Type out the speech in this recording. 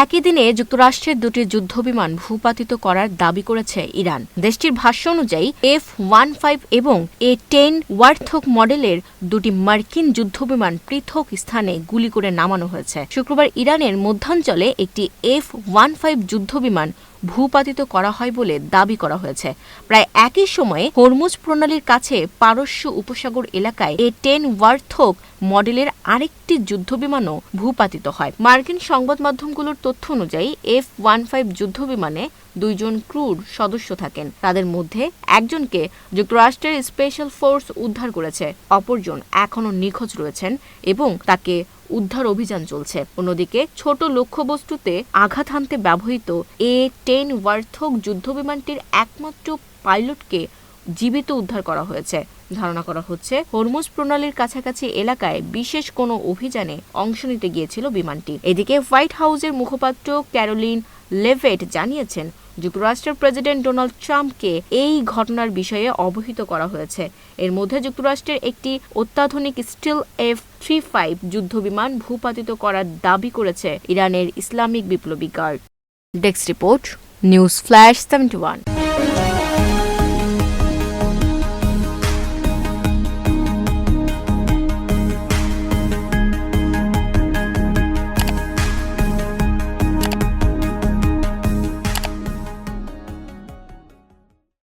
একই দিনে যুক্তরাষ্ট্রের দুটি যুদ্ধবিমান ভূপাতিত করার দাবি করেছে ইরান। দেশটির ভাষ্য অনুযায়ী F-15 এবং A-10 ওয়ার্থক মডেলের দুটি মার্কিন যুদ্ধবিমান পৃথক স্থানে গুলি করে নামানো হয়েছে। শুক্রবার ইরানের মধ্যাঞ্চলে একটি F-15 যুদ্ধবিমান ভূপাতিত করা হয় বলে দাবি করা হয়েছে। প্রায় একই সময়ে হরমুজ প্রণালীর কাছে পারস্য উপসাগর এলাকায় A-10 ওয়ার্থক মডেলের আরেকটি যুদ্ধবিমানও ভূপাতিত হয়। মার্কিন সংবাদ মাধ্যমগুলোর তথ্য অনুযায়ী F-15 যুদ্ধবিমানে 2 জন ক্রুর সদস্য থাকেন। তাদের মধ্যে একজনকে যুক্তরাষ্ট্রের স্পেশাল ফোর্স উদ্ধার করেছে, অপরজন এখনও নিখোঁজ রয়েছেন এবং তাকে উদ্ধার অভিযান চলছে। অন্যদিকে ছোট লক্ষ্যবস্তুতে আঘাত হানতে ব্যবহৃত A-10 ওয়ার্থক যুদ্ধবিমানটির একমাত্র পাইলটকে জীবিত উদ্ধার করা হয়েছে। ধারণা করা হচ্ছে হরমুজ প্রণালীর কাছাকাছি এলাকায় বিশেষ কোনো অভিযানে অংশ নিতে গিয়েছিল বিমানটি। এদিকে হোয়াইট হাউসের মুখপাত্র ক্যারোলিন লেভেট জানিয়েছেন, যুক্তরাষ্ট্রের প্রেসিডেন্ট ডোনাল্ড ট্রাম্পকে এই ঘটনার বিষয়ে অবহিত করা হয়েছে। এর মধ্যে যুক্তরাষ্ট্রের একটি অত্যাধুনিক স্টিল F-35 যুদ্ধবিমান ভূপাতিত করার দাবি করেছে ইরানের ইসলামিক বিপ্লবী guard. Desk report, news flash 71।